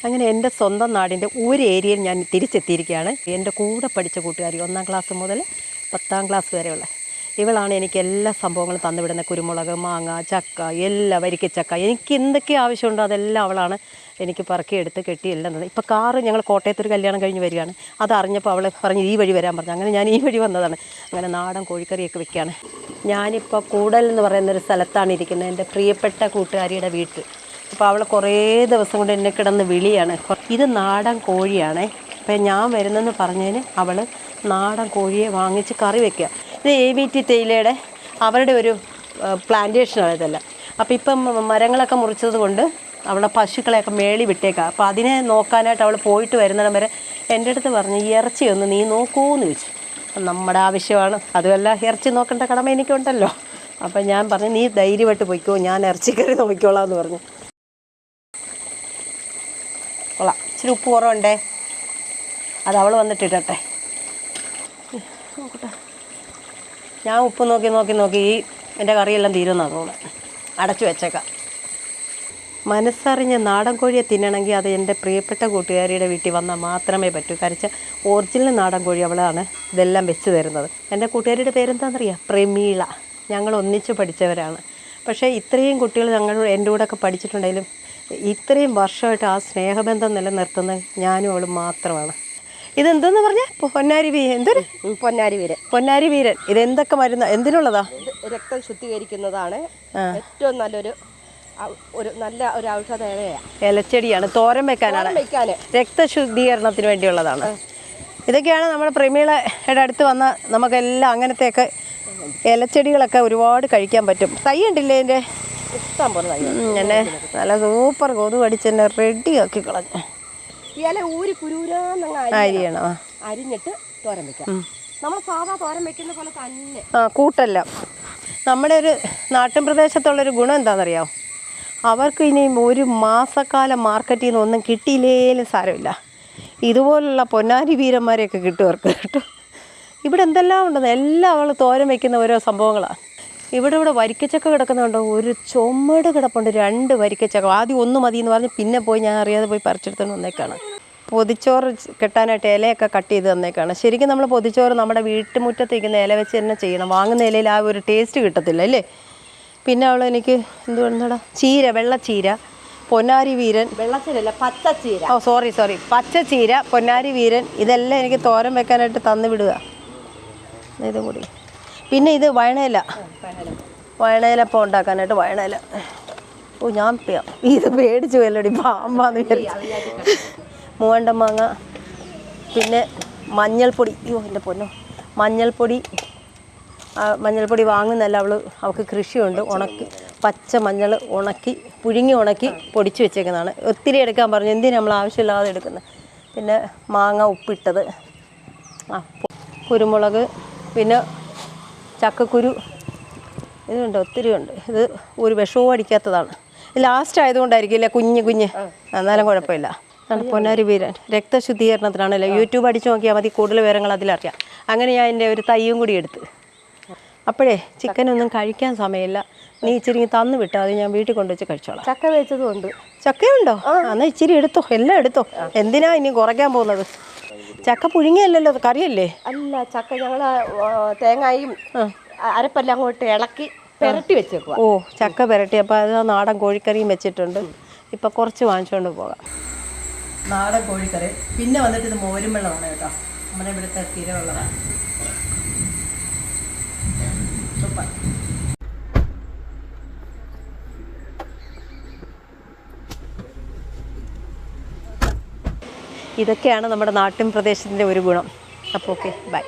അങ്ങനെ എൻ്റെ സ്വന്തം നാടിൻ്റെ ഒരു ഏരിയയിൽ ഞാൻ തിരിച്ചെത്തിയിരിക്കുകയാണ്. എൻ്റെ കൂടെ പഠിച്ച കൂട്ടുകാരി 1ാം ക്ലാസ് മുതൽ 10ാം ക്ലാസ് വരെയുള്ള ഇവളാണ് എനിക്ക് എല്ലാ സംഭവങ്ങളും തന്നുവിടുന്ന. കുരുമുളക്, മാങ്ങ, ചക്ക, എല്ലാ വരിക്കച്ചക്ക, എനിക്ക് എന്തൊക്കെ ആവശ്യമുണ്ടോ അതെല്ലാം അവളാണ് എനിക്ക് പറക്കിയെടുത്ത് കെട്ടി എല്ലാം തന്നത്. ഇപ്പോൾ കാറ് ഞങ്ങൾ കോട്ടയത്തൊരു കല്യാണം കഴിഞ്ഞ് വരികയാണ്. അതറിഞ്ഞപ്പോൾ അവൾ പറഞ്ഞ് ഈ വഴി വരാൻ പറഞ്ഞു. അങ്ങനെ ഞാൻ ഈ വഴി വന്നതാണ്. അങ്ങനെ നാടൻ കോഴിക്കറിയൊക്കെ വെക്കുകയാണ്. ഞാനിപ്പോൾ കൂടൽ എന്ന് പറയുന്നൊരു സ്ഥലത്താണ് ഇരിക്കുന്നത്, എൻ്റെ പ്രിയപ്പെട്ട കൂട്ടുകാരിയുടെ വീട്ടിൽ. അപ്പോൾ അവൾ കുറേ ദിവസം കൊണ്ട് എന്നെ കിടന്ന് വിളിയാണ്. ഇത് നാടൻ കോഴിയാണേ. അപ്പോൾ ഞാൻ വരുന്നെന്ന് പറഞ്ഞതിന് അവൾ നാടൻ കോഴിയെ വാങ്ങിച്ച് കറി വെക്കുക. ഇത് AVT തേയിലയുടെ അവരുടെ ഒരു പ്ലാന്റേഷനാണ് ഇതെല്ലാം. അപ്പോൾ ഇപ്പം മരങ്ങളൊക്കെ മുറിച്ചത് കൊണ്ട് അവളുടെ പശുക്കളെയൊക്കെ മേളി വിട്ടേക്കാം. അപ്പോൾ അതിനെ നോക്കാനായിട്ട് അവൾ പോയിട്ട് വരുന്നിടം വരെ എൻ്റെ അടുത്ത് പറഞ്ഞു ഈ ഇറച്ചിയൊന്ന് നീ നോക്കൂന്ന് ചോദിച്ചു. നമ്മുടെ ആവശ്യമാണ്, അതുമല്ല ഇറച്ചി നോക്കേണ്ട കടമ എനിക്കുണ്ടല്ലോ. അപ്പം ഞാൻ പറഞ്ഞു നീ ധൈര്യമായിട്ട് പോയിക്കോ, ഞാൻ ഇറച്ചിക്കറി നോക്കിക്കോളാം എന്ന് പറഞ്ഞു. കൊള്ളാം, ഇച്ചിരി ഉപ്പ് കുറവുണ്ടേ, അത് അവൾ വന്നിട്ടിട്ടെ. നോക്കട്ടെ, ഞാൻ ഉപ്പ് നോക്കി എൻ്റെ കറിയെല്ലാം തീരുമെന്നാണ് തോന്നുന്നത്. അടച്ചു വെച്ചേക്കാം. മനസ്സറിഞ്ഞ് നാടൻ കോഴിയെ തിന്നണമെങ്കിൽ അത് എൻ്റെ പ്രിയപ്പെട്ട കൂട്ടുകാരിയുടെ വീട്ടിൽ വന്നാൽ മാത്രമേ പറ്റൂ. കരച്ച ഒറിജിനൽ നാടൻ കോഴി അവളാണ് ഇതെല്ലാം വെച്ച് തരുന്നത്. എൻ്റെ കൂട്ടുകാരിയുടെ പേരെന്താണെന്നറിയാം, പ്രമീള. ഞങ്ങൾ ഒന്നിച്ച് പഠിച്ചവരാണ്. പക്ഷേ ഇത്രയും കുട്ടികൾ എൻ്റെ കൂടെയൊക്കെ പഠിച്ചിട്ടുണ്ടെങ്കിലും ഇത്രയും വർഷമായിട്ട് ആ സ്നേഹബന്ധം നിലനിർത്തുന്നത് ഞാനും അവളും മാത്രമാണ്. ഇതെന്തെന്ന് പറഞ്ഞാൽ പൊന്നാരി വീരൻ. എന്തൊരു പൊന്നാരി വീരൻ. ഇതെന്തൊക്കെ മരുന്ന് എന്തിനുള്ളതാ? രക്തം ശുദ്ധീകരിക്കുന്നതാണ്. ഏറ്റവും നല്ലൊരു നല്ല ഒരു ഔഷധ ഇലച്ചെടിയാണ്. തോരൻ വെക്കാനാണ്, രക്തശുദ്ധീകരണത്തിന് വേണ്ടിയുള്ളതാണ്. ഇതൊക്കെയാണ് നമ്മുടെ പ്രമീളയുടെ അടുത്ത് വന്ന നമുക്കെല്ലാം അങ്ങനത്തെയൊക്കെ ഇലച്ചെടികളൊക്കെ ഒരുപാട് കഴിക്കാൻ പറ്റും. തൈ ഉണ്ടില്ലേ എൻ്റെ? ഇഷ്ടം പോലെ തൈ. എന്നെ നല്ല സൂപ്പർ കൊതു കടിച്ച് എന്നെ റെഡിയാക്കി കളഞ്ഞു. ഇല ഊരി അരിയണം, അരിഞ്ഞിട്ട് തോരൻ വെക്കാം. നമ്മൾ സാധാ തോരൻ വെക്കുന്ന പോലെ തന്നെ. കൂട്ടല്ല. നമ്മുടെ ഒരു നാട്ടിൻ പ്രദേശത്തുള്ളൊരു ഗുണം എന്താണെന്നറിയാമോ? അവർക്ക് ഇനിയും ഒരു മാസക്കാലം മാർക്കറ്റിൽ നിന്ന് ഒന്നും കിട്ടിയില്ലേലും സാരമില്ല, ഇതുപോലുള്ള പൊന്നാരി വീരന്മാരെയൊക്കെ കിട്ടുമവർക്ക് കേട്ടോ. ഇവിടെ എന്തെല്ലാം ഉണ്ടെന്ന് എല്ലാം അവൾ തോരൻ വയ്ക്കുന്ന ഓരോ സംഭവങ്ങളാണ്. ഇവിടെ വരിക്കച്ചക്ക കിടക്കുന്നുണ്ടോ, ഒരു ചുമട് കിടപ്പുണ്ട്, 2 വരിക്കച്ചക്ക. ആദ്യം 1 മതി എന്ന് പറഞ്ഞ് പിന്നെ പോയി ഞാൻ അറിയാതെ പോയി പറിച്ചെടുത്തുകൊണ്ട് വന്നേക്കാണ്. പൊതിച്ചോറ് കെട്ടാനായിട്ട് ഇലയൊക്കെ കട്ട് ചെയ്ത് തന്നേക്കാണ്. ശരിക്കും നമ്മൾ പൊതിച്ചോറ് നമ്മുടെ വീട്ടുമുറ്റത്ത് ഇരിക്കുന്ന ഇല വെച്ച് തന്നെ ചെയ്യണം. വാങ്ങുന്ന ഇലയിൽ ആ ഒരു ടേസ്റ്റ് കിട്ടത്തില്ല അല്ലേ. പിന്നെ അവൾ എനിക്ക് എന്തുകൊണ്ടാ ചീര, വെള്ളച്ചീര, പൊന്നാരി വീരൻ, വെള്ളച്ചീരല്ല പച്ചച്ചീര, സോറി പച്ചച്ചീര, പൊന്നാരി വീരൻ, ഇതെല്ലാം എനിക്ക് തോരൻ വെക്കാനായിട്ട് തന്നു വിടുക. ഇതും കൂടി. പിന്നെ ഇത് വയണയിലപ്പം ഉണ്ടാക്കാനായിട്ട് വയണയില. ഞാൻ ഇത് പേടിച്ചു വല്ലടി പാമ്പാന്ന് വിചാരിച്ചു. മൂവണ്ടമാങ്ങ, പിന്നെ മഞ്ഞൾപ്പൊടി. എൻ്റെ പൊന്നോ, മഞ്ഞൾപ്പൊടി വാങ്ങുന്നല്ല, അവൾക്ക് കൃഷിയുണ്ട്. പച്ച മഞ്ഞൾ പുഴുങ്ങി ഉണക്കി പൊടിച്ച് വെച്ചേക്കുന്നതാണ്. ഒത്തിരി എടുക്കാൻ പറഞ്ഞു, എന്തിനാ നമ്മൾ ആവശ്യമില്ലാതെ എടുക്കുന്നത്. പിന്നെ മാങ്ങ ഉപ്പിട്ടത്, കുരുമുളക്, പിന്നെ ചക്കക്കുരു, ഇതുണ്ട്, ഒത്തിരി ഉണ്ട്. ഇത് ഒരു വിഷവും അടിക്കാത്തതാണ്. ലാസ്റ്റ് ആയതുകൊണ്ടായിരിക്കില്ല, കുഞ്ഞ് എന്നാലും കുഴപ്പമില്ല. പൊന്നാരി വീരൻ രക്തശുദ്ധീകരണത്തിനാണല്ലോ. യൂട്യൂബ് അടിച്ചു നോക്കിയാൽ മതി, കൂടുതൽ വിവരങ്ങൾ അതിലറിയാം. അങ്ങനെ ഞാൻ എൻ്റെ ഒരു തൈയും കൂടി എടുത്ത്. അപ്പോഴേ ചിക്കനൊന്നും കഴിക്കാൻ സമയമില്ല, നീ ഇച്ചിരി തന്നു വിട്ടാൽ അത് ഞാൻ വീട്ടിൽ കൊണ്ടുവച്ച് കഴിച്ചോളാം. ചക്ക വേവിച്ചതുകൊണ്ട്. ചക്കയുണ്ടോ? എന്നാൽ ഇച്ചിരി എടുത്തോ, എല്ലാം എടുത്തോ. എന്തിനാ ഇനി കുറയ്ക്കാൻ പോകുന്നത്? ചക്ക പുഴുങ്ങിയല്ലല്ലോ, കറിയല്ലേ? അല്ല, ചക്ക ഞങ്ങൾ തേങ്ങയും അരപ്പെല്ലാം അങ്ങോട്ട് ഇളക്കി പെരട്ടി വെച്ചേക്കുക. ചക്ക പെരട്ടി. അപ്പോൾ അത് നാടൻ കോഴിക്കറിയും വെച്ചിട്ടുണ്ട്. ഇപ്പം കുറച്ച് വാങ്ങിച്ചുകൊണ്ട് പോകാം. നാടൻ കോഴിക്കറി. പിന്നെ വന്നിട്ട് ഇത് മോരും വെള്ളമാണ് കേട്ടോ, നമ്മുടെ ഇവിടുത്തെ സ്ഥിരമുള്ളതാണ്. സൂപ്പർ. ഇതൊക്കെയാണ് നമ്മുടെ നാട്ടിൻ പ്രദേശത്തിൻ്റെ ഒരു ഗുണം. അപ്പോൾ ഓക്കെ, ബൈ.